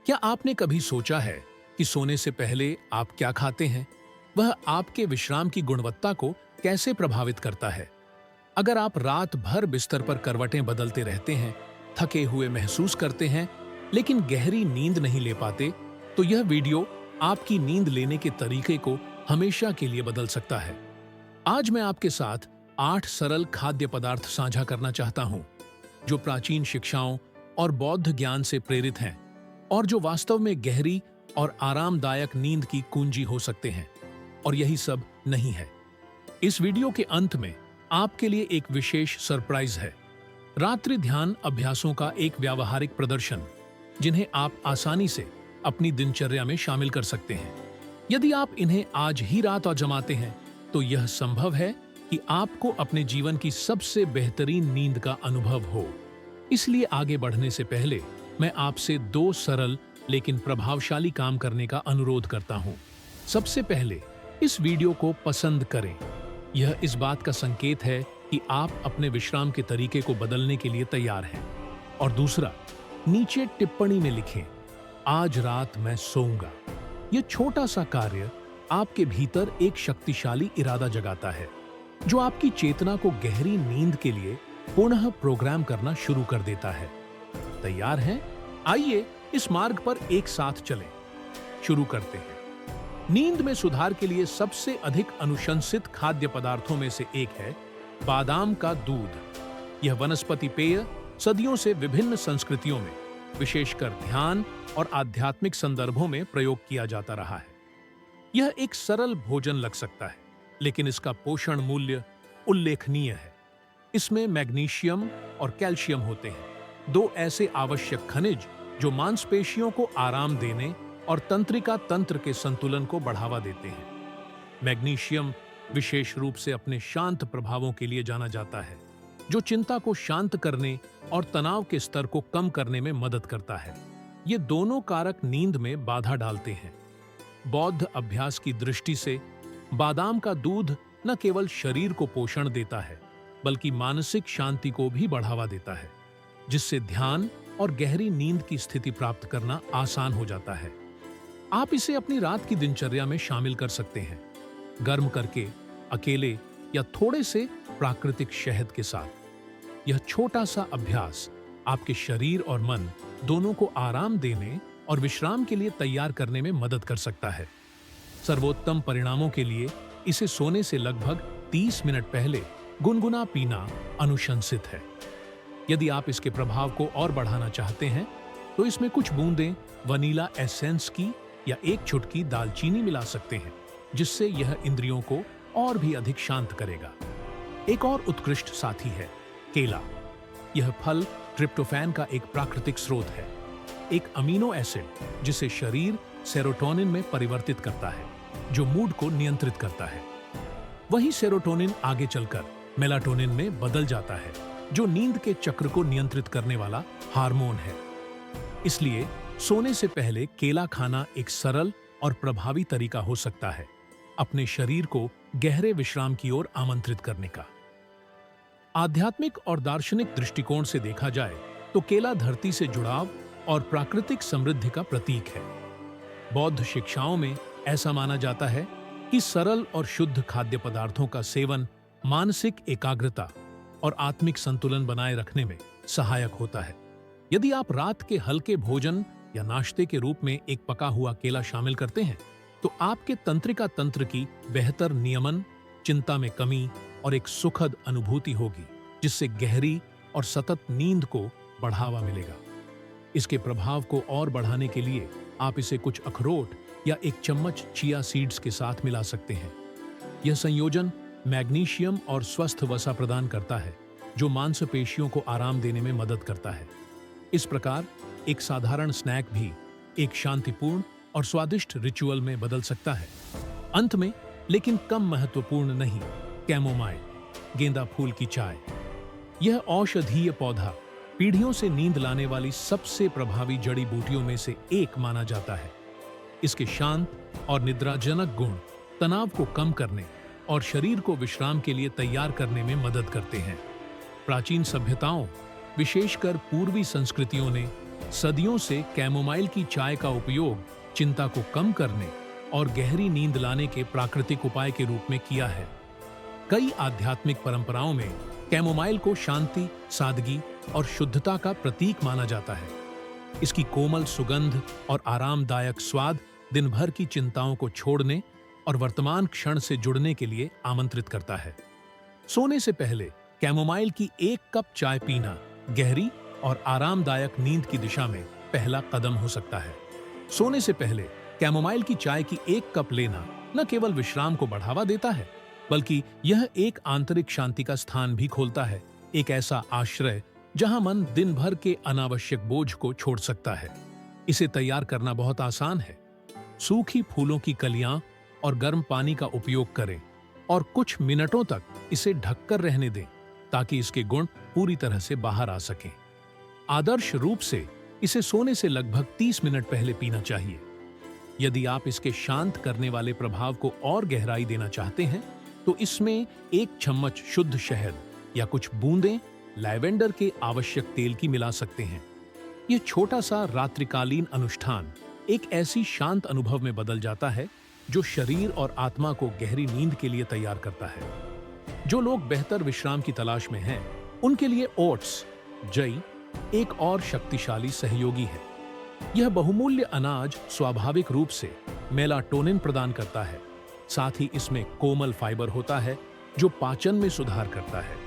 क्या आपने कभी सोचा है कि सोने से पहले आप क्या खाते हैं वह आपके विश्राम की गुणवत्ता को कैसे प्रभावित करता है? अगर आप रात भर बिस्तर पर करवटें बदलते रहते हैं, थके हुए महसूस करते हैं, लेकिन गहरी नींद नहीं ले पाते, तो यह वीडियो आपकी नींद लेने के तरीके को हमेशा के लिए बदल सकता है। आज मैं आपके साथ 8 सरल खाद्य पदार्थ साझा करना चाहता हूं, जो प्राचीन शिक्षाओं और बौद्ध ज्ञान से प्रेरित हैं और जो वास्तव में गहरी और आरामदायक नींद की कुंजी हो सकते हैं। और यही सब नहीं है। इस वीडियो के अंत में आपके लिए एक विशेष सरप्राइज है। रात्रि ध्यान अभ्यासों का एक व्यावहारिक प्रदर्शन, जिन्हें आप आसानी से अपनी दिनचर्या में शामिल कर सकते हैं। यदि आप इन्हें आज ही रात आजमाते हैं, तो यह संभव है कि आपको अपने जीवन की सबसे बेहतरीन नींद का अनुभव हो। इसलिए आगे बढ़ने से पहले मैं आपसे 2 सरल लेकिन प्रभावशाली काम करने का अनुरोध करता हूं। सबसे पहले इस वीडियो को पसंद करें। यह इस बात का संकेत है कि आप अपने विश्राम के तरीके को बदलने के लिए तैयार हैं। और दूसरा, नीचे टिप्पणी में लिखें, आज रात मैं सोऊंगा। यह छोटा सा कार्य आपके भीतर एक शक्तिशाली इरादा जगाता है, जो आपकी चेतना को गहरी नींद के लिए पुनः प्रोग्राम करना शुरू कर देता है। तैयार हैं? आइए इस मार्ग पर एक साथ चलें। शुरू करते हैं। नींद में सुधार के लिए सबसे अधिक अनुशंसित खाद्य पदार्थों में से एक है बादाम का दूध। यह वनस्पति पेय सदियों से विभिन्न संस्कृतियों में, विशेषकर ध्यान और आध्यात्मिक संदर्भों में प्रयोग किया जाता रहा है। यह एक सरल भोजन लग सकता है, लेकिन इसका पोषण मूल्य उल्लेखनीय है। इसमें मैग्नीशियम और कैल्शियम होते हैं, 2 ऐसे आवश्यक खनिज जो मांसपेशियों को आराम देने और तंत्रिका तंत्र के संतुलन को बढ़ावा देते हैं। मैग्नीशियम विशेष रूप से अपने शांत प्रभावों के लिए जाना जाता है, जो चिंता को शांत करने और तनाव के स्तर को कम करने में मदद करता है। ये दोनों कारक नींद में बाधा डालते हैं। बौद्ध अभ्यास की दृष्टि से बादाम का दूध न केवल शरीर को पोषण देता है, बल्कि मानसिक शांति को भी बढ़ावा देता है, जिससे ध्यान और गहरी नींद की स्थिति प्राप्त करना आसान हो जाता है। आप इसे अपनी रात की दिनचर्या में शामिल कर सकते हैं, गर्म करके, अकेले या थोड़े से प्राकृतिक शहद के साथ। यह छोटा सा अभ्यास आपके शरीर और मन दोनों को आराम देने और विश्राम के लिए तैयार करने में मदद कर सकता है। सर्वोत्तम परिणामों के लिए इसे सोने से लगभग 30 मिनट पहले गुनगुना पीना अनुशंसित है। यदि आप इसके प्रभाव को और बढ़ाना चाहते हैं, तो इसमें कुछ बूंदें वनीला एसेंस की या 1 चुटकी दालचीनी मिला सकते हैं, जिससे यह इंद्रियों को और भी अधिक शांत करेगा। एक और उत्कृष्ट साथी है केला। यह फल ट्रिप्टोफैन का एक प्राकृतिक स्रोत है, एक अमीनो एसिड जिसे शरीर सेरोटोनिन में परिवर्तित करता है, जो मूड को नियंत्रित करता है। वही सेरोटोनिन आगे चलकर मेलाटोनिन में बदल जाता है, जो नींद के चक्र को नियंत्रित करने वाला हार्मोन है। इसलिए सोने से पहले केला खाना एक सरल और प्रभावी तरीका हो सकता है अपने शरीर को गहरे विश्राम की ओर आमंत्रित करने का। आध्यात्मिक और दार्शनिक दृष्टिकोण से देखा जाए तो केला धरती से जुड़ाव और प्राकृतिक समृद्धि का प्रतीक है। बौद्ध शिक्षाओं में ऐसा माना जाता है कि सरल और शुद्ध खाद्य पदार्थों का सेवन मानसिक एकाग्रता और आत्मिक संतुलन बनाए रखने में सहायक होता है। यदि आप रात के हल्के भोजन या नाश्ते के रूप में एक पका हुआ केला शामिल करते हैं, तो आपके तंत्रिका तंत्र की बेहतर नियमन, चिंता में कमी और एक सुखद अनुभूति होगी, जिससे गहरी और सतत नींद को बढ़ावा मिलेगा। इसके प्रभाव को और बढ़ाने के लिए आप इसे कुछ अखरोट या 1 चम्मच चिया सीड्स के साथ मिला सकते हैं। यह संयोजन मैग्नीशियम और स्वस्थ वसा प्रदान करता है, जो मांसपेशियों को आराम देने में मदद करता है। इस प्रकार एक साधारण स्नैक भी एक शांतिपूर्ण और स्वादिष्ट रिचुअल में बदल सकता है। अंत में, लेकिन कम महत्वपूर्ण नहीं, कैमोमाइल, गेंदा फूल की चाय। यह औषधीय पौधा पीढ़ियों से नींद लाने वाली सबसे प्रभावी जड़ी बूटियों में से एक माना जाता है। इसके शांत और निद्राजनक गुण तनाव को कम करने और शरीर को विश्राम के लिए तैयार करने में मदद करते हैं। प्राचीन सभ्यताओं, विशेषकर पूर्वी संस्कृतियों ने सदियों से कैमोमाइल की चाय का उपयोग चिंता को कम करने और गहरी नींद लाने के प्राकृतिक उपाय के रूप में किया है। कई आध्यात्मिक परंपराओं में कैमोमाइल को शांति, सादगी और शुद्धता का प्रतीक माना जाता है। इसकी कोमल सुगंध और आरामदायक स्वाद दिन भर की चिंताओं को छोड़ने और वर्तमान क्षण से जुड़ने के लिए आमंत्रित करता है। सोने से पहले कैमोमाइल की 1 कप चाय पीना गहरी और आरामदायक नींद की दिशा में पहला कदम हो सकता है। सोने से पहले कैमोमाइल की चाय की 1 कप लेना न केवल विश्राम को बढ़ावा देता है, बल्कि यह एक आंतरिक शांति का स्थान भी खोलता है, एक ऐसा आश्रय जहां मन दिन भर के अनावश्यक बोझ को छोड़ सकता है। इसे तैयार करना बहुत आसान है। सूखी फूलों की कलियां और गर्म पानी का उपयोग करें और कुछ मिनटों तक इसे ढककर रहने दें ताकि इसके गुण पूरी तरह से बाहर आ सकें। आदर्श रूप से इसे सोने से लगभग 30 मिनट पहले पीना चाहिए। यदि आप इसके शांत करने वाले प्रभाव को और गहराई देना चाहते हैं तो इसमें 1 चम्मच शुद्ध शहद या कुछ बूंदें लैवेंडर के आवश्यक तेल की मिला सकते हैं। यह छोटा सा रात्रिकालीन अनुष्ठान एक ऐसी शांत अनुभव में बदल जाता है जो शरीर और आत्मा को गहरी नींद के लिए तैयार करता है। जो लोग बेहतर विश्राम की तलाश में हैं, उनके लिए ओट्स, जई एक और शक्तिशाली सहयोगी है। यह बहुमूल्य अनाज स्वाभाविक रूप से मेलाटोनिन प्रदान करता है। साथ ही इसमें कोमल फाइबर होता है जो पाचन में सुधार करता है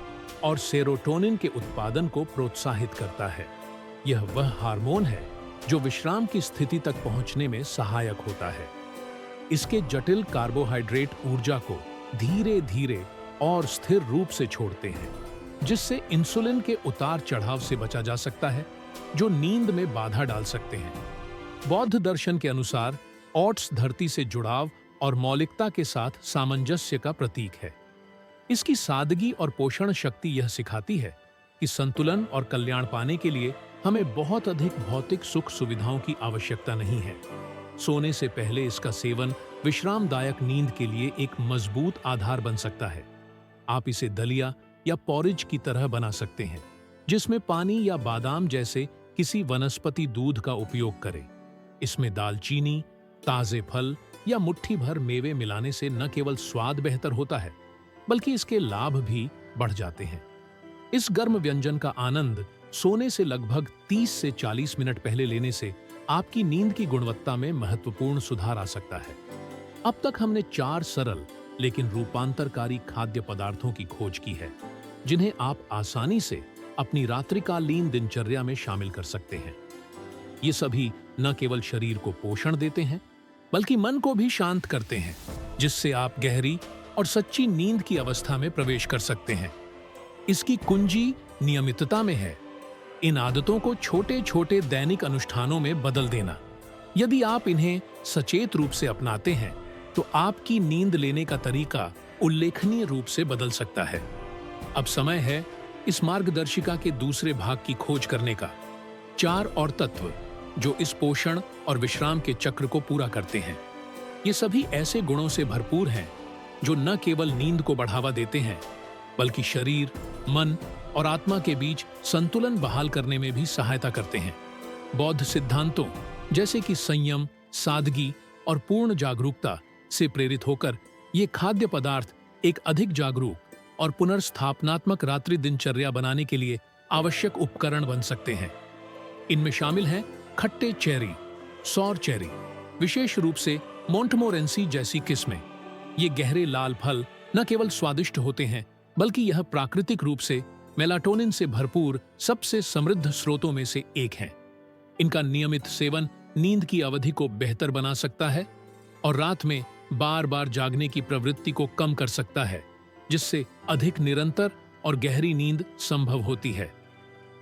और सेरोटोनिन के उत्पादन को प्रोत्साहित करता है। यह वह हार्मोन है जो विश्राम की स्थिति तक पहुंचने में सहायक होता है। इसके जटिल कार्बोहाइड्रेट ऊर्जा को धीरे धीरे और स्थिर रूप से छोड़ते हैं, जिससे इंसुलिन के उतार चढ़ाव से बचा जा सकता है जो नींद में बाधा डाल सकते हैं। बौद्ध दर्शन के अनुसार ओट्स धरती से जुड़ाव और मौलिकता के साथ सामंजस्य का प्रतीक है। इसकी सादगी और पोषण शक्ति यह सिखाती है कि संतुलन और कल्याण पाने के लिए हमें बहुत अधिक भौतिक सुख सुविधाओं की आवश्यकता नहीं है। सोने से पहले इसका सेवन विश्रामदायक नींद के लिए एक मजबूत आधार बन सकता है। आप इसे दलिया या पॉरिज की तरह बना सकते हैं, जिसमें पानी या बादाम जैसे किसी वनस्पति दूध का उपयोग करें। इसमें दालचीनी, ताजे फल या मुट्ठी भर मेवे मिलाने से न केवल स्वाद बेहतर होता है, बल्कि इसके लाभ भी बढ़ जाते हैं। इस गर्म व्यंजन का आनंद सोने से लगभग 30 से 40 मिनट पहले लेने से आपकी नींद की गुणवत्ता में महत्वपूर्ण सुधार आ सकता है। अब तक हमने 4 सरल लेकिन रूपांतरकारी खाद्य पदार्थों की खोज की है, जिन्हें आप आसानी से अपनी रात्रिकालीन दिनचर्या में शामिल कर सकते हैं। ये सभी न केवल शरीर को पोषण देते हैं, बल्कि मन को भी शांत करते हैं, जिससे आप गहरी और सच्ची नींद की अवस्था में प्रवेश कर सकते हैं। इसकी कुंजी नियमितता में है। इन आदतों को छोटे छोटे दैनिक अनुष्ठानों में बदल देना। यदि आप इन्हें सचेत रूप से अपनाते हैं तो आपकी नींद लेने का तरीका उल्लेखनीय रूप से बदल सकता है। अब समय है इस मार्गदर्शिका के दूसरे भाग की खोज करने का। 4 और तत्व जो इस पोषण और विश्राम के चक्र को पूरा करते हैं। ये सभी ऐसे गुणों से भरपूर हैं जो न केवल नींद को बढ़ावा देते हैं, बल्कि शरीर, मन और आत्मा के बीच संतुलन बहाल करने में भी सहायता करते हैं। बौद्ध सिद्धांतों जैसे कि संयम, सादगी और पूर्ण जागरूकता से प्रेरित होकर ये खाद्य पदार्थ एक अधिक जागरूक और पुनर्स्थापनात्मक रात्रि दिनचर्या बनाने के लिए आवश्यक उपकरण बन सकते हैं। इनमें शामिल हैं खट्टे चेरी, सौर चेरी, विशेष रूप से मोंटमोरेंसी जैसी किस्में। ये गहरे लाल फल न केवल स्वादिष्ट होते हैं, बल्कि यह प्राकृतिक रूप से मेलाटोनिन से भरपूर सबसे समृद्ध स्रोतों में से एक है। इनका नियमित सेवन नींद की अवधि को बेहतर बना सकता है और रात में बार बार जागने की प्रवृत्ति को कम कर सकता है, जिससे अधिक निरंतर और गहरी नींद संभव होती है।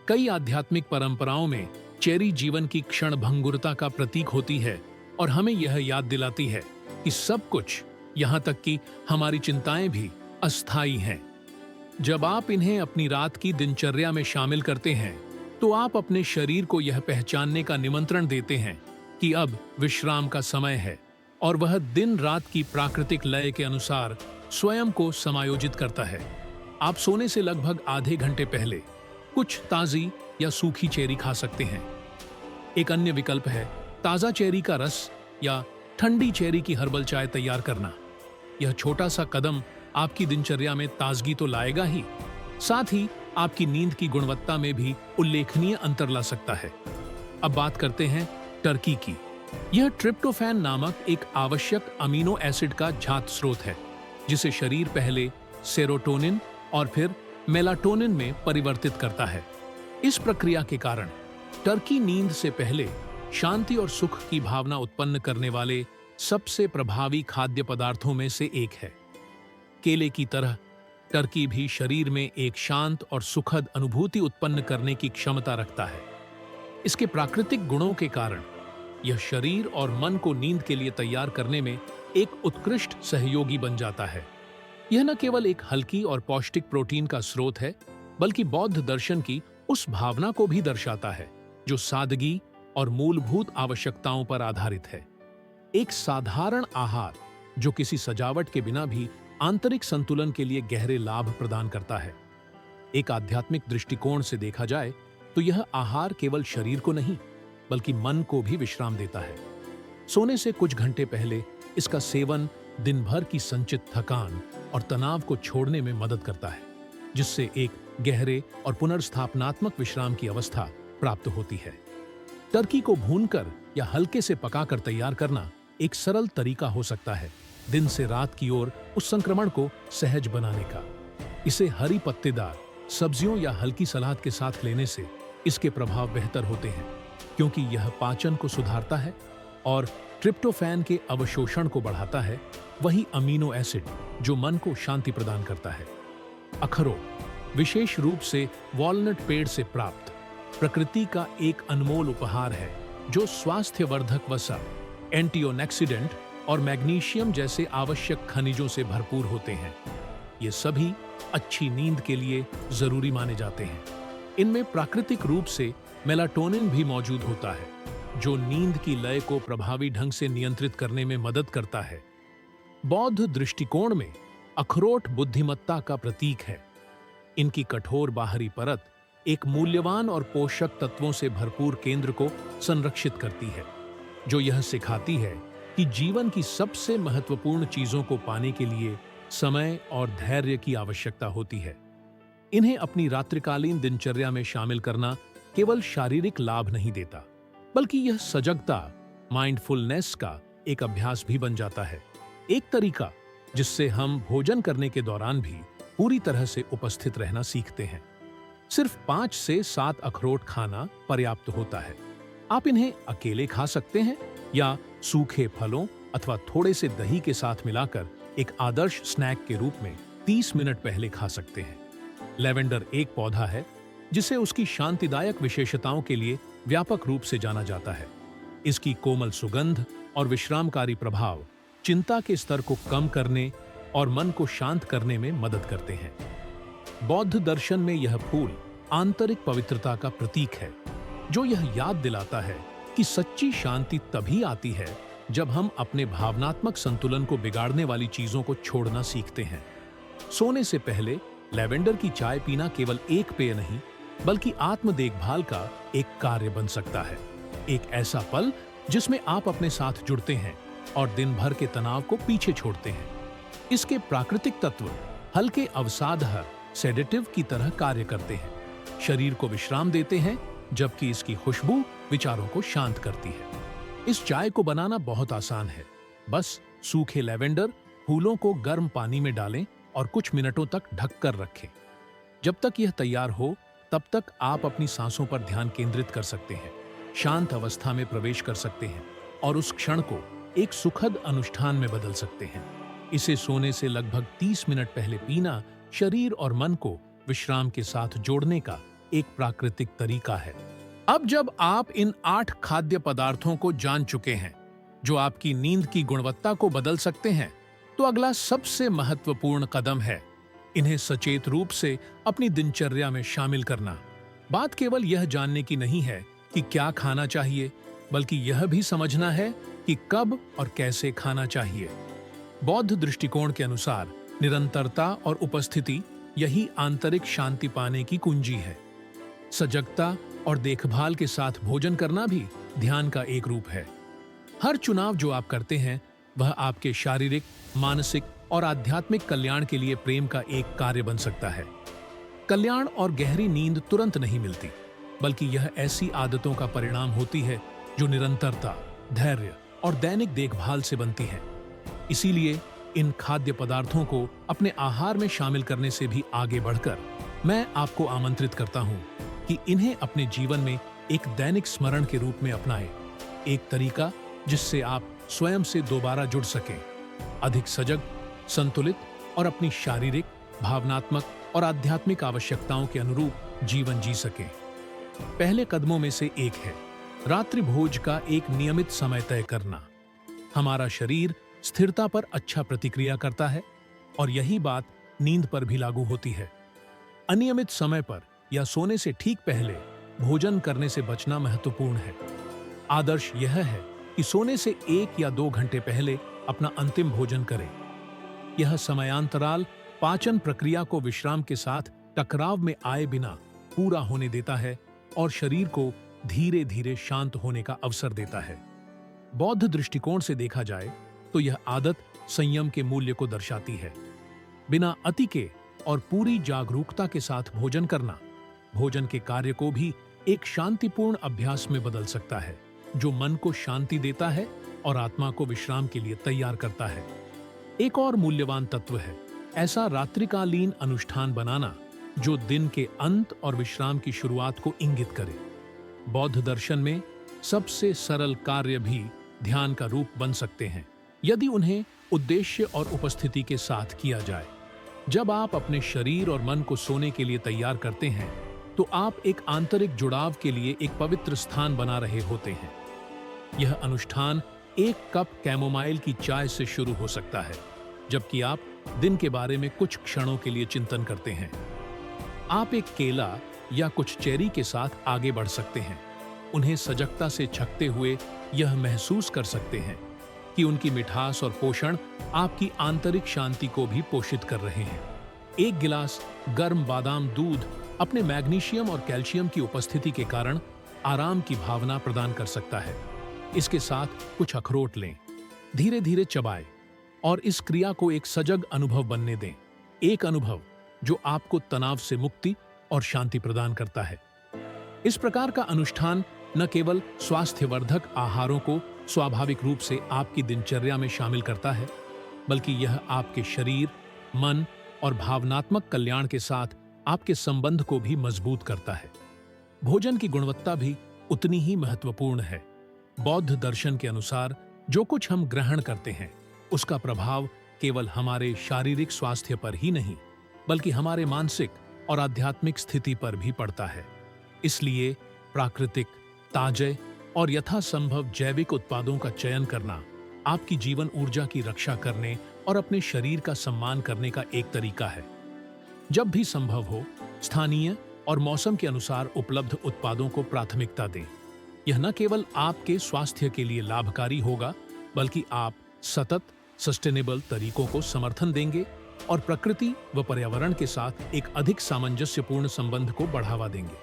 कई आध्यात्मिक परंपराओं में चेरी जीवन की क्षणभंगुरता का प्रतीक होती है और हमें यह याद दिलाती है कि सब कुछ, यहाँ तक कि हमारी चिंताएं भी अस्थायी हैं। जब आप इन्हें अपनी रात की दिनचर्या में शामिल करते हैं तो आप अपने शरीर को यह पहचानने का निमंत्रण देते हैं कि अब विश्राम का समय है और वह दिन रात की प्राकृतिक लय के अनुसार स्वयं को समायोजित करता है। आप सोने से लगभग आधे घंटे पहले कुछ ताजी या सूखी चेरी खा सकते हैं। एक अन्य विकल्प है ताजा चेरी का रस या ठंडी चेरी की हर्बल चाय तैयार करना। यह छोटा सा कदम आपकी दिनचर्या में ताजगी तो लाएगा ही, साथ ही आपकी नींद की गुणवत्ता में भी उल्लेखनीय अंतर ला सकता है। अब बात करते हैं टर्की की। यह ट्रिप्टोफैन नामक एक आवश्यक अमीनो एसिड का जात स्रोत है, जिसे शरीर पहले सेरोटोनिन और फिर मेलाटोनिन में परिवर्तित करता है। इस प्रक्रिया के कारण टर्की नींद से पहले शांति और सुख की भावना उत्पन्न करने वाले सबसे प्रभावी खाद्य पदार्थों में से एक है। केले की तरह टर्की भी शरीर में एक शांत और सुखद अनुभूति उत्पन्न करने की क्षमता रखता है। इसके प्राकृतिक गुणों के कारण यह शरीर और मन को नींद के लिए तैयार करने में एक उत्कृष्ट सहयोगी बन जाता है। यह न केवल एक हल्की और पौष्टिक प्रोटीन का स्रोत है, बल्कि बौद्ध दर्शन की उस भावना को भी दर्शाता है जो सादगी और मूलभूत आवश्यकताओं पर आधारित है। एक साधारण आहार जो किसी सजावट के बिना भी आंतरिक संतुलन के लिए गहरे लाभ प्रदान करता है। एक आध्यात्मिक दृष्टिकोण से देखा जाए तो यह आहार केवल शरीर को नहीं, बल्कि मन को भी विश्राम देता है। सोने से कुछ घंटे पहले इसका सेवन दिन भर की संचित थकान और तनाव को छोड़ने में मदद करता है, जिससे एक गहरे और पुनर्स्थापनात्मक विश्राम की अवस्था प्राप्त होती है। टर्की को भूनकर या हल्के से पकाकर तैयार करना एक सरल तरीका हो सकता है दिन से रात की ओर उस संक्रमण को सहज बनाने का। इसे हरी पत्तेदार सब्जियों या हल्की सलाद के साथ लेने से इसके प्रभाव बेहतर होते हैं, क्योंकि यह पाचन को सुधारता है और ट्रिप्टोफैन के अवशोषण को बढ़ाता है, वही अमीनो एसिड जो मन को शांति प्रदान करता है। अखरोट, विशेष रूप से वॉलनट पेड़ से प्राप्त, प्रकृति का एक अनमोल उपहार है जो स्वास्थ्यवर्धक वसा, एंटीऑक्सीडेंट और मैग्नीशियम जैसे आवश्यक खनिजों से भरपूर होते हैं। ये सभी अच्छी नींद के लिए जरूरी माने जाते हैं। इनमें प्राकृतिक रूप से मेलाटोनिन भी मौजूद होता है, जो नींद की लय को प्रभावी ढंग से नियंत्रित करने में मदद करता है। बौद्ध दृष्टिकोण में अखरोट बुद्धिमत्ता का प्रतीक है। इनकी कठोर बाहरी परत एक मूल्यवान और पोषक तत्वों से भरपूर केंद्र को संरक्षित करती है, जो यह सिखाती है कि जीवन की सबसे महत्वपूर्ण चीजों को पाने के लिए समय और धैर्य की आवश्यकता होती है। इन्हें अपनी रात्रिकालीन दिनचर्या में शामिल करना केवल शारीरिक लाभ नहीं देता, बल्कि यह सजगता, माइंडफुलनेस का एक अभ्यास भी बन जाता है। एक तरीका जिससे हम भोजन करने के दौरान भी पूरी तरह से उपस्थित रहना सीखते हैं। सिर्फ 5 से 7 अखरोट खाना पर्याप्त होता है। आप इन्हें अकेले खा सकते हैं या सूखे फलों अथवा थोड़े से दही के साथ मिलाकर एक आदर्श स्नैक के रूप में 30 मिनट पहले खा सकते हैं। लेवेंडर एक पौधा है जिसे उसकी शांतिदायक विशेषताओं के लिए व्यापक रूप से जाना जाता है। इसकी कोमल सुगंध और विश्रामकारी प्रभाव चिंता के स्तर को कम करने और मन को शांत करने में मदद करते हैं। बौद्ध दर्शन में यह फूल आंतरिक पवित्रता का प्रतीक है, जो यह याद दिलाता है कि सच्ची शांति तभी आती है जब हम अपने भावनात्मक संतुलन को बिगाड़ने वाली चीजों को छोड़ना सीखते हैं। सोने से पहले लेवेंडर की चाय पीना केवल एक पेय नहीं, बल्कि आत्म देखभाल का एक कार्य बन सकता है। एक ऐसा पल जिसमें आप अपने साथ जुड़ते हैं और दिन भर के तनाव को पीछे छोड़ते हैं। इसके प्राकृतिक तत्व हल्के अवसाद सेडेटिव की तरह कार्य करते हैं, शरीर को विश्राम देते हैं, जबकि इसकी खुशबू विचारों को शांत करती है। इस चाय को बनाना बहुत आसान है। बस सूखे लेवेंडर फूलों को गर्म पानी में डालें और कुछ मिनटों तक ढक कर रखें। जब तक यह तैयार हो, तब तक आप अपनी सांसों पर ध्यान केंद्रित कर सकते हैं, शांत अवस्था में प्रवेश कर सकते हैं और उस क्षण को एक सुखद अनुष्ठान में बदल सकते हैं। इसे सोने से लगभग 30 मिनट पहले पीना शरीर और मन को विश्राम के साथ जोड़ने का एक प्राकृतिक तरीका है। अब जब आप इन 8 खाद्य पदार्थों को जान चुके हैं जो आपकी नींद की गुणवत्ता को बदल सकते हैं, तो अगला सबसे महत्वपूर्ण कदम है इन्हें सचेत रूप से अपनी दिनचर्या में शामिल करना। बात केवल यह जानने की नहीं है कि क्या खाना चाहिए, बल्कि यह भी समझना है कि कब और कैसे खाना चाहिए। बौद्ध दृष्टिकोण के अनुसार निरंतरता और उपस्थिति यही आंतरिक शांति पाने की कुंजी है। सजगता और देखभाल के साथ भोजन करना भी ध्यान का एक रूप है। हर चुनाव जो आप करते हैं वह आपके शारीरिक, मानसिक और आध्यात्मिक कल्याण के लिए प्रेम का एक कार्य बन सकता है। कल्याण और गहरी नींद तुरंत नहीं मिलती, बल्कि यह ऐसी आदतों का परिणाम होती है जो निरंतरता, धैर्य और दैनिक देखभाल से बनती है। इसीलिए इन खाद्य पदार्थों को अपने आहार में शामिल करने से भी आगे बढ़कर मैं आपको आमंत्रित करता हूं कि इन्हें अपने जीवन में एक दैनिक स्मरण के रूप में अपनाएं। एक तरीका जिससे आप स्वयं से दोबारा जुड़ सकें, अधिक सजग, संतुलित और अपनी शारीरिक, भावनात्मक और आध्यात्मिक आवश्यकताओं के अनुरूप जीवन जी सकें। पहले कदमों में से एक है रात्रि भोज का एक नियमित समय तय करना। हमारा शरीर स्थिरता पर अच्छा प्रतिक्रिया करता है और यही बात नींद पर भी लागू होती है। अनियमित समय पर या सोने से ठीक पहले भोजन करने से बचना महत्वपूर्ण है। आदर्श यह है कि सोने से 1 या 2 घंटे पहले अपना अंतिम भोजन करें। यह समयांतराल पाचन प्रक्रिया को विश्राम के साथ टकराव में आए बिना पूरा होने देता है और शरीर को धीरे धीरे शांत होने का अवसर देता है। बौद्ध दृष्टिकोण से देखा जाए तो यह आदत संयम के मूल्य को दर्शाती है। बिना अति के और पूरी जागरूकता के साथ भोजन करना भोजन के कार्य को भी एक शांतिपूर्ण अभ्यास में बदल सकता है, जो मन को शांति देता है और आत्मा को विश्राम के लिए तैयार करता है। एक और मूल्यवान तत्व है ऐसा रात्रिकालीन अनुष्ठान बनाना जो दिन के अंत और विश्राम की शुरुआत को इंगित करे। बौद्ध दर्शन में सबसे सरल कार्य भी ध्यान का रूप बन सकते हैं, यदि उन्हें उद्देश्य और उपस्थिति के साथ किया जाए। जब आप अपने शरीर और मन को सोने के लिए तैयार करते हैं, तो आप एक आंतरिक जुड़ाव के लिए एक पवित्र स्थान बना रहे होते हैं। यह अनुष्ठान 1 कप कैमोमाइल की चाय से शुरू हो सकता है, जबकि आप दिन के बारे में कुछ क्षणों के लिए चिंतन करते हैं। आप एक केला या कुछ चेरी के साथ आगे बढ़ सकते हैं। उन्हें सजगता से छकते हुए यह महसूस कर सकते हैं कि उनकी मिठास और पोषण आपकी आंतरिक शांति को भी पोषित कर रहे हैं। 1 गिलास गर्म बादाम दूध अपने मैग्नीशियम और कैल्शियम की उपस्थिति के कारण आराम की भावना प्रदान कर सकता है। इसके साथ कुछ अखरोट लें, धीरे धीरे चबाएं और इस क्रिया को एक सजग अनुभव बनने दें। एक अनुभव जो आपको तनाव से मुक्ति और शांति प्रदान करता है। इस प्रकार का अनुष्ठान न केवल स्वास्थ्यवर्धक आहारों को स्वाभाविक रूप से आपकी दिनचर्या में शामिल करता है, बल्कि यह आपके शरीर, मन और भावनात्मक कल्याण के साथ आपके संबंध को भी मजबूत करता है। भोजन की गुणवत्ता भी उतनी ही महत्वपूर्ण है। बौद्ध दर्शन के अनुसार जो कुछ हम ग्रहण करते हैं, उसका प्रभाव केवल हमारे शारीरिक स्वास्थ्य पर ही नहीं, बल्कि हमारे मानसिक और आध्यात्मिक स्थिति पर भी पड़ता है। इसलिए प्राकृतिक, ताजे और यथासंभव जैविक उत्पादों का चयन करना आपकी जीवन ऊर्जा की रक्षा करने और अपने शरीर का सम्मान करने का एक तरीका है। जब भी संभव हो, स्थानीय और मौसम के अनुसार उपलब्ध उत्पादों को प्राथमिकता दें। यह न केवल आपके स्वास्थ्य के लिए लाभकारी होगा, बल्कि आप सतत सस्टेनेबल तरीकों को समर्थन देंगे और प्रकृति व पर्यावरण के साथ एक अधिक सामंजस्यपूर्ण संबंध को बढ़ावा देंगे।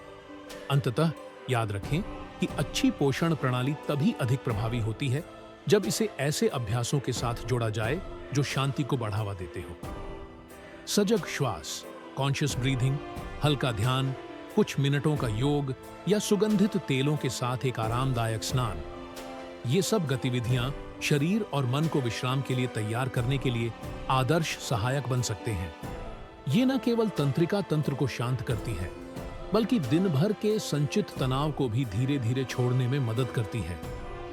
अंततः याद रखें कि अच्छी पोषण प्रणाली तभी अधिक प्रभावी होती है जब इसे ऐसे अभ्यासों के साथ जोड़ा जाए जो शांति को बढ़ावा देते हो। सजग श्वास, कॉन्शियस ब्रीथिंग, हल्का ध्यान, कुछ मिनटों का योग या सुगंधित तेलों के साथ एक आरामदायक स्नान, ये सब गतिविधियां शरीर और मन को विश्राम के लिए तैयार करने के लिए आदर्श सहायक बन सकते हैं। ये न केवल तंत्रिका तंत्र को शांत करती है, बल्कि दिन भर के संचित तनाव को भी धीरे धीरे छोड़ने में मदद करती है,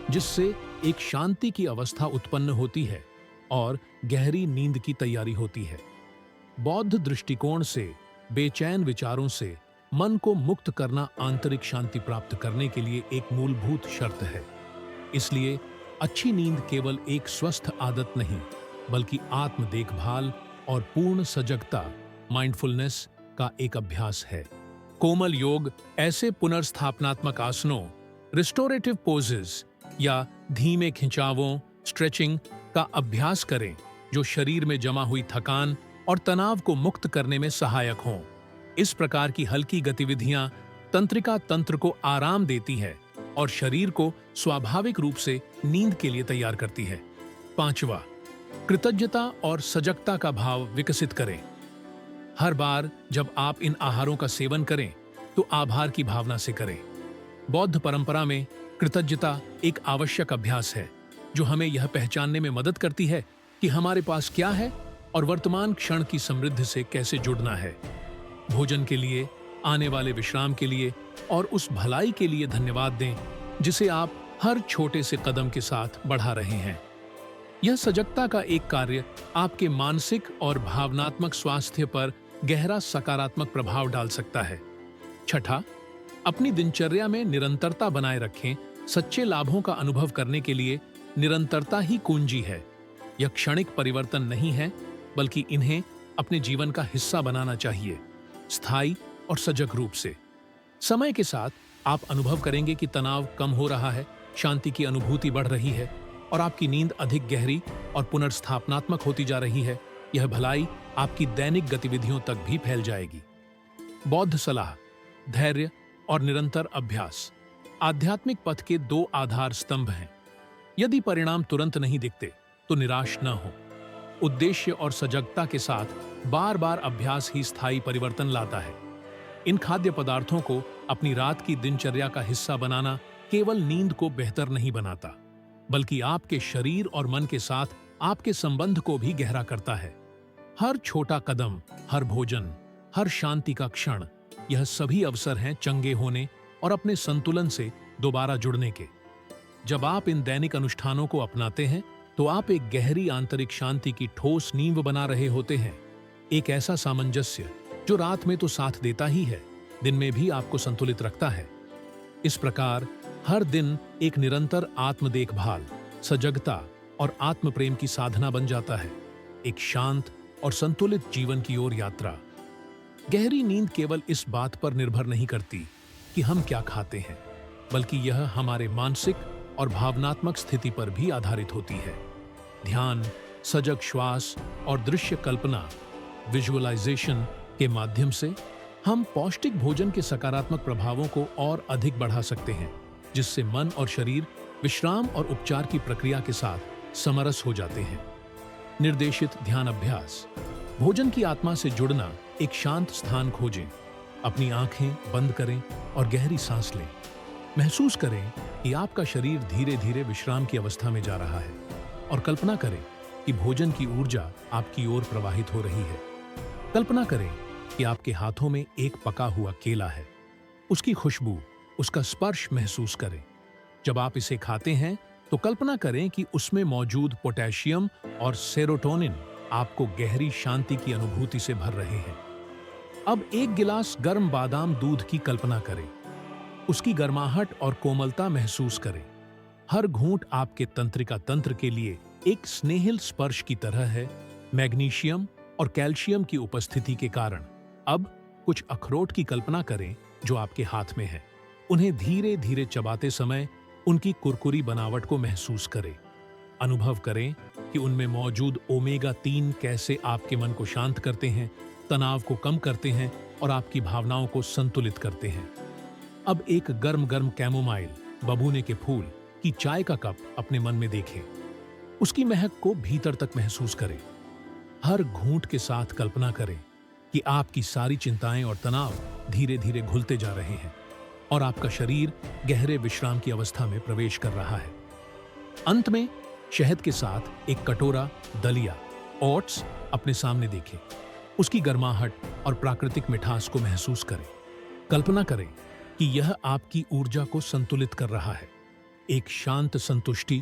जिससे एक शांति की अवस्था उत्पन्न होती है और गहरी नींद की तैयारी होती है। बौद्ध दृष्टिकोण से बेचैन विचारों से मन को मुक्त करना आंतरिक शांति प्राप्त करने के लिए एक मूलभूत शर्त है। इसलिए अच्छी नींद केवल एक स्वस्थ आदत नहीं, बल्कि आत्म देखभाल और पूर्ण सजगता, माइंडफुलनेस का एक अभ्यास है। कोमल योग ऐसे पुनर्स्थापनात्मक आसनों, रिस्टोरेटिव पोजेस या धीमे खिंचावों, स्ट्रेचिंग का अभ्यास करें जो शरीर में जमा हुई थकान और तनाव को मुक्त करने में सहायक हों। इस प्रकार की हल्की गतिविधियां तंत्रिका तंत्र को आराम देती है और शरीर को स्वाभाविक रूप से नींद के लिए तैयार करती है। 5वां, कृतज्ञता और सजगता का भाव विकसित करें। हर बार जब आप इन आहारों का सेवन करें तो आभार की भावना से करें। बौद्ध परंपरा में कृतज्ञता एक आवश्यक अभ्यास है जो हमें यह पहचानने में मदद करती है कि हमारे पास क्या है और वर्तमान क्षण की समृद्धि से कैसे जुड़ना है। भोजन के लिए, आने वाले विश्राम के लिए और उस भलाई के लिए धन्यवाद दें जिसे आप हर छोटे से कदम के साथ बढ़ा रहे हैं। यह सजगता का एक कार्य आपके मानसिक और भावनात्मक स्वास्थ्य पर गहरा सकारात्मक प्रभाव डाल सकता है। 6, अपनी दिनचर्या में निरंतरता बनाए रखें। सच्चे लाभों का अनुभव करने के लिए निरंतरता ही कुंजी है। यह क्षणिक परिवर्तन नहीं है, बल्कि इन्हें अपने जीवन का हिस्सा बनाना चाहिए, स्थायी और सजग रूप से। समय के साथ आप अनुभव करेंगे कि तनाव कम हो रहा है, शांति की अनुभूति बढ़ रही है और आपकी नींद अधिक गहरी और पुनर्स्थापनात्मक होती जा रही है। यह भलाई आपकी दैनिक गतिविधियों तक भी फैल जाएगी। बौद्ध सलाह, धैर्य और निरंतर अभ्यास आध्यात्मिक पथ के 2 आधार स्तंभ हैं। यदि परिणाम तुरंत नहीं दिखते तो निराश न हो। उद्देश्य और सजगता के साथ बार बार अभ्यास ही स्थायी परिवर्तन लाता है। इन खाद्य पदार्थों को अपनी रात की दिनचर्या का हिस्सा बनाना केवल नींद को बेहतर नहीं बनाता, बल्कि आपके शरीर और मन के साथ आपके संबंध को भी गहरा करता है। हर छोटा कदम, हर भोजन, हर शांति का क्षण, यह सभी अवसर हैं चंगे होने और अपने संतुलन से दोबारा जुड़ने के। जब आप इन दैनिक अनुष्ठानों को अपनाते हैं तो आप एक गहरी आंतरिक शांति की ठोस नींव बना रहे होते हैं। एक ऐसा सामंजस्य जो रात में तो साथ देता ही है, दिन में भी आपको संतुलित रखता है। इस प्रकार हर दिन एक निरंतर आत्म देखभाल, सजगता और आत्म प्रेम की साधना बन जाता है, एक शांत और संतुलित जीवन की ओर यात्रा। गहरी नींद केवल इस बात पर निर्भर नहीं करती कि हम क्या खाते हैं, बल्कि यह हमारे मानसिक और भावनात्मक स्थिति पर भी आधारित होती है। ध्यान, सजग श्वास और दृश्य कल्पना, विजुअलाइजेशन के माध्यम से हम पौष्टिक भोजन के सकारात्मक प्रभावों को और अधिक बढ़ा सकते हैं, जिससे मन और शरीर विश्राम और उपचार की प्रक्रिया के साथ समरस हो जाते हैं। निर्देशित ध्यान अभ्यास, भोजन की आत्मा से जुड़ना। एक शांत स्थान खोजें, अपनी आंखें बंद करें और गहरी सांस लें। महसूस करें कि आपका शरीर धीरे धीरे विश्राम की अवस्था में जा रहा है और कल्पना करें कि भोजन की ऊर्जा आपकी ओर प्रवाहित हो रही है। कल्पना करें कि आपके हाथों में एक पका हुआ केला है, उसकी खुशबू, उसका स्पर्श महसूस करें। जब आप इसे खाते हैं तो कल्पना करें कि उसमें मौजूद पोटेशियम और सेरोटोनिन आपको गहरी शांति की अनुभूति से भर रहे हैं। अब एक गिलास गर्म बादाम दूध की कल्पना करें, उसकी गर्माहट और कोमलता महसूस करें। हर घूंट आपके तंत्रिका तंत्र के लिए एक स्नेहिल स्पर्श की तरह है। मैग्नीशियम और कैल्शियम की उपस्थिति के कारण अब कुछ अखरोट की कल्पना करें जो आपके हाथ में है। उन्हें धीरे धीरे चबाते समय उनकी कुरकुरी बनावट को महसूस करें। अनुभव करें कि उनमें मौजूद ओमेगा 3 कैसे आपके मन को शांत करते हैं, तनाव को कम करते हैं और आपकी भावनाओं को संतुलित करते हैं। अब एक गर्म गर्म कैमोमाइल, बबूने के फूल की चाय का कप अपने मन में देखें। उसकी महक को भीतर तक महसूस करें। हर घूंट के साथ कल्पना करें कि आपकी सारी चिंताएं और तनाव धीरे धीरे घुलते जा रहे हैं और आपका शरीर गहरे विश्राम की अवस्था में प्रवेश कर रहा है। अंत में शहद के साथ एक कटोरा दलिया, ओट्स अपने सामने देखें। उसकी गर्माहट और प्राकृतिक मिठास को महसूस करें। कल्पना करें कि यह आपकी ऊर्जा को संतुलित कर रहा है, एक शांत संतुष्टि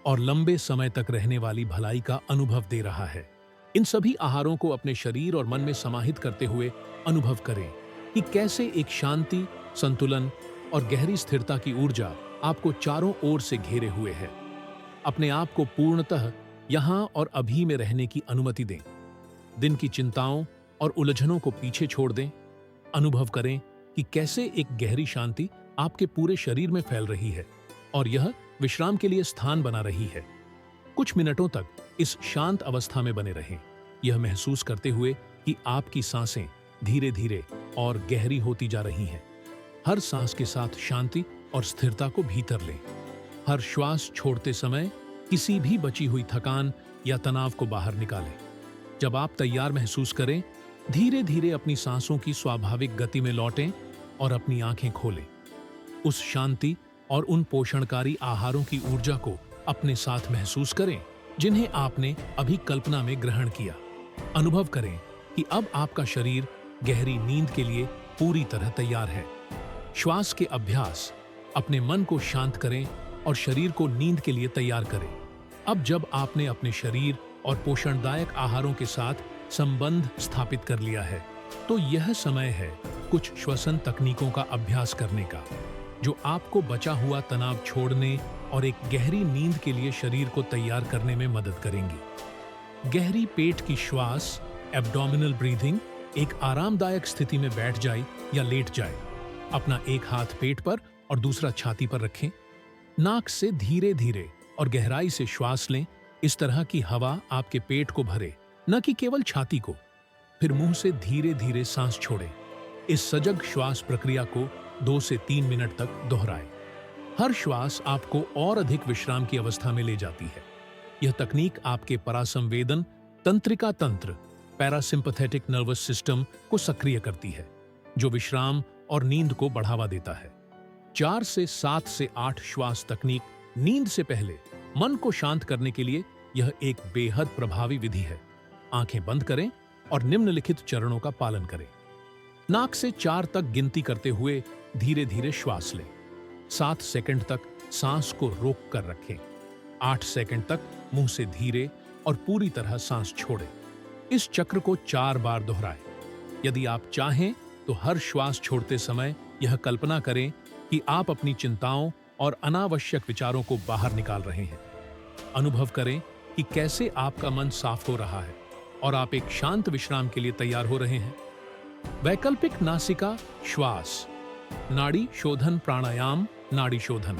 और लंबे समय तक रहने वाली भलाई का अनुभव दे रहा है। इन सभी आहारों को अपने शरीर और मन में समाहित करते हुए अनुभव करें कि कैसे एक शांति, संतुलन और गहरी स्थिरता की ऊर्जा आपको चारों ओर से घेरे हुए है। अपने आप को पूर्णतः यहाँ और अभी में रहने की अनुमति दें। दिन की चिंताओं और उलझनों को पीछे छोड़ दें। अनुभव करें कि कैसे एक गहरी शांति आपके पूरे शरीर में फैल रही है और यह विश्राम के लिए स्थान बना रही है। कुछ मिनटों तक इस शांत अवस्था में बने रहें, यह महसूस करते हुए कि आपकी सांसें धीरे धीरे और गहरी होती जा रही हैं। हर सांस के साथ शांति और स्थिरता को भीतर लें। हर श्वास छोड़ते समय किसी भी बची हुई थकान या तनाव को बाहर निकालें। जब आप तैयार महसूस करें, धीरे धीरे अपनी सांसों की स्वाभाविक गति में लौटें और अपनी आंखें खोलें। उस शांति और उन पोषणकारी आहारों की ऊर्जा को अपने साथ महसूस करें जिन्हें आपने अभी कल्पना में ग्रहण किया। अनुभव करें कि अब आपका शरीर गहरी नींद के लिए पूरी तरह तैयार है। श्वास के अभ्यास अपने मन को शांत करें और शरीर को नींद के लिए तैयार करें। अब जब आपने अपने शरीर और पोषणदायक आहारों के साथ संबंध स्थापित कर लिया है, तो यह समय है कुछ श्वसन तकनीकों का अभ्यास करने का, जो आपको बचा हुआ तनाव छोड़ने और एक गहरी नींद के लिए शरीर को तैयार करने में मदद करेंगी। गहरी पेट की श्वास, एब्डोमिनल ब्रीथिंग, एक आरामदायक स्थिति में बैठ जाए या लेट जाए। अपना एक हाथ पेट पर और दूसरा छाती पर रखें। नाक से धीरे धीरे और गहराई से श्वास लें। इस तरह की हवा आपके पेट को भरे, न कि केवल छाती को। फिर मुंह से धीरे धीरे सांस छोड़ें। इस सजग श्वास प्रक्रिया को 2 से 3 मिनट तक दोहराएं। हर श्वास आपको और अधिक विश्राम की अवस्था में ले जाती है। यह तकनीक आपके परासंवेदन तंत्रिका तंत्र, पैरासिम्पैथेटिक नर्वस सिस्टम को सक्रिय करती है, जो विश्राम और नींद को बढ़ावा देता है। 4 से 7 से 8 श्वास तकनीक नींद से पहले मन को शांत करने के लिए यह एक बेहद प्रभावी विधि है। आंखें बंद करें और निम्नलिखित चरणों का पालन करें। नाक से 4 तक गिनती करते हुए धीरे धीरे श्वास लें। 7 सेकंड तक सांस को रोक कर रखें। 8 सेकंड तक मुंह से धीरे और पूरी तरह सांस छोड़ें। इस चक्र को 4 बार दोहराएं। यदि आप चाहें तो हर श्वास छोड़ते समय यह कल्पना करें कि आप अपनी चिंताओं और अनावश्यक विचारों को बाहर निकाल रहे हैं। अनुभव करें कि कैसे आपका मन साफ हो रहा है और आप एक शांत विश्राम के लिए तैयार हो रहे हैं। वैकल्पिक नासिका श्वास, नाड़ी शोधन प्राणायाम। नाड़ी शोधन,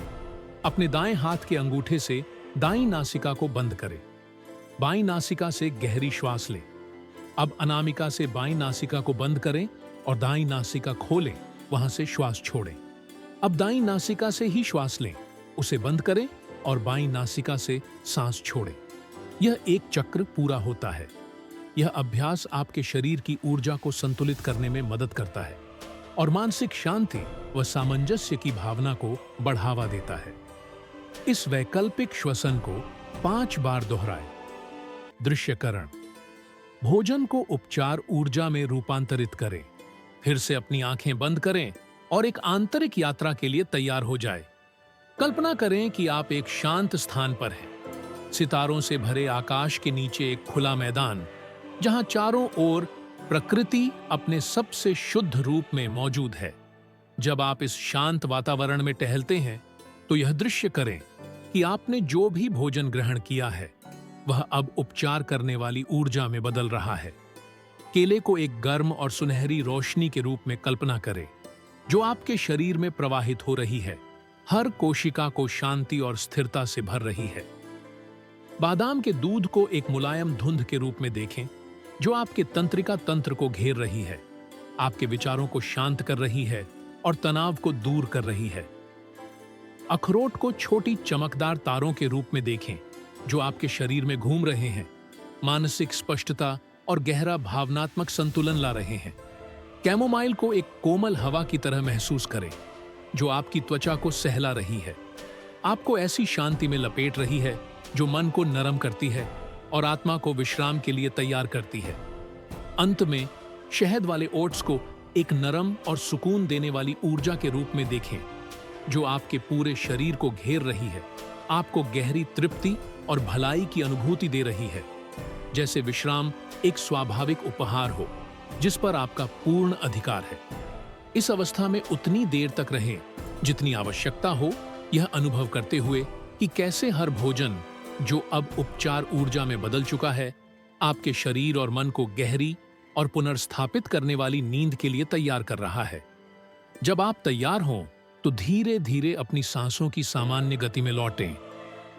अपने दाएं हाथ के अंगूठे से दाईं नासिका को बंद करें। बाईं नासिका से गहरी श्वास लें। अब अनामिका से बाईं नासिका को बंद करें और दाईं नासिका खोलें, वहां से श्वास छोड़ें। अब दाईं नासिका से ही श्वास लें, उसे बंद करें और बाईं नासिका से सांस छोड़ें। यह एक चक्र पूरा होता है। यह अभ्यास आपके शरीर की ऊर्जा को संतुलित करने में मदद करता है और मानसिक शांति व सामंजस्य की भावना को बढ़ावा देता है। इस वैकल्पिक श्वसन को 5 बार दोहराएं। दृश्यकरण, भोजन को उपचार ऊर्जा में रूपांतरित करें। फिर से अपनी आंखें बंद करें और एक आंतरिक यात्रा के लिए तैयार हो जाए। कल्पना करें कि आप एक शांत स्थान पर हैं। सितारों से भरे आकाश के नीचे एक खुला मैदान, जहां चारों ओर प्रकृति अपने सबसे शुद्ध रूप में मौजूद है। जब आप इस शांत वातावरण में टहलते हैं, तो यह दृश्य करें कि आपने जो भी भोजन ग्रहण किया है, वह अब उपचार करने वाली ऊर्जा में बदल रहा है। केले को एक गर्म और सुनहरी रोशनी के रूप में कल्पना करें, जो आपके शरीर में प्रवाहित हो रही है, हर कोशिका को शांति और स्थिरता से भर रही है। बादाम के दूध को एक मुलायम धुंध के रूप में देखें, जो आपके तंत्रिका तंत्र को घेर रही है, आपके विचारों को शांत कर रही है और तनाव को दूर कर रही है। अखरोट को छोटी चमकदार तारों के रूप में देखें, जो आपके शरीर में घूम रहे हैं, मानसिक स्पष्टता और गहरा भावनात्मक संतुलन ला रहे हैं। कैमोमाइल को एक कोमल हवा की तरह महसूस करें, जो आपकी त्वचा को सहला रही है, आपको ऐसी शांति में लपेट रही है जो मन को नरम करती है और आत्मा को विश्राम के लिए तैयार करती है। अंत में शहद वाले ओट्स को एक नरम और सुकून देने वाली ऊर्जा के रूप में देखें, जो आपके पूरे शरीर को घेर रही है, आपको गहरी तृप्ति और भलाई की अनुभूति दे रही है। जैसे विश्राम एक स्वाभाविक उपहार हो, जिस पर आपका पूर्ण अधिकार है। इस अवस्था में उतनी देर तक रहें जितनी आवश्यकता हो, यह अनुभव करते हुए कि कैसे हर भोजन, जो अब उपचार ऊर्जा में बदल चुका है, आपके शरीर और मन को गहरी और पुनर्स्थापित करने वाली नींद के लिए तैयार कर रहा है। जब आप तैयार हों, तो धीरे धीरे अपनी सांसों की सामान्य गति में लौटें।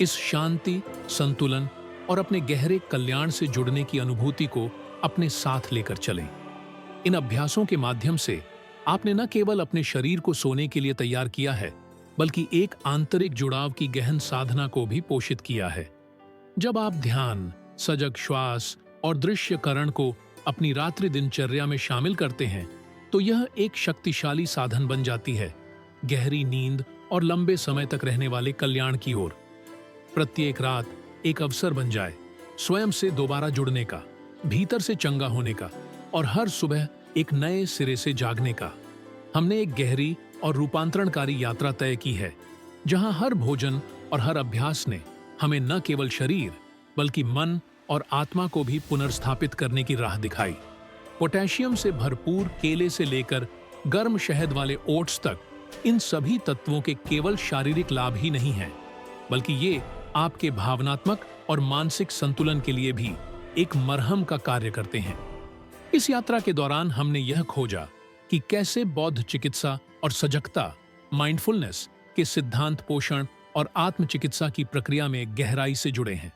इस शांति, संतुलन और अपने गहरे कल्याण से जुड़ने की अनुभूति को अपने साथ लेकर चलें। इन अभ्यासों के माध्यम से आपने न केवल अपने शरीर को सोने के लिए तैयार किया है, बल्कि एक आंतरिक जुड़ाव की गहन साधना को भी पोषित किया है। जब आप ध्यान, सजग श्वास और दृश्यकरण को अपनी रात्रि दिनचर्या में शामिल करते हैं, तो यह एक शक्तिशाली साधन बन जाती है गहरी नींद और लंबे समय तक रहने वाले कल्याण की ओर। प्रत्येक रात एक अवसर बन जाए स्वयं से दोबारा जुड़ने का, भीतर से चंगा होने का और हर सुबह एक नए सिरे से जागने का। हमने एक गहरी और रूपांतरणकारी यात्रा तय की है, जहां हर भोजन और हर अभ्यास ने हमें न केवल शरीर बल्कि मन और आत्मा को भी पुनर्स्थापित करने की राह दिखाई। पोटेशियम से भरपूर केले से लेकर गर्म शहद वाले ओट्स तक, इन सभी तत्वों के केवल शारीरिक लाभ ही नहीं हैं, बल्कि ये आपके भावनात्मक और मानसिक संतुलन के लिए भी एक मरहम का कार्य करते हैं। इस यात्रा के दौरान हमने यह खोजा कि कैसे बौद्ध चिकित्सा और सजगता, माइंडफुलनेस के सिद्धांत पोषण और आत्म चिकित्सा की प्रक्रिया में गहराई से जुड़े हैं।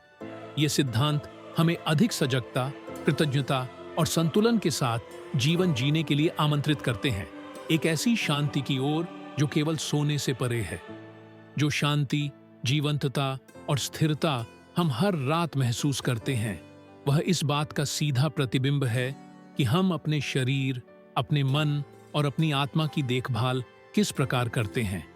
ये सिद्धांत हमें अधिक सजगता, कृतज्ञता और संतुलन के साथ जीवन जीने के लिए आमंत्रित करते हैं, एक ऐसी शांति की ओर जो केवल सोने से परे है। जो शांति, जीवंतता और स्थिरता हम हर रात महसूस करते हैं, वह इस बात का सीधा प्रतिबिंब है कि हम अपने शरीर, अपने मन और अपनी आत्मा की देखभाल किस प्रकार करते हैं।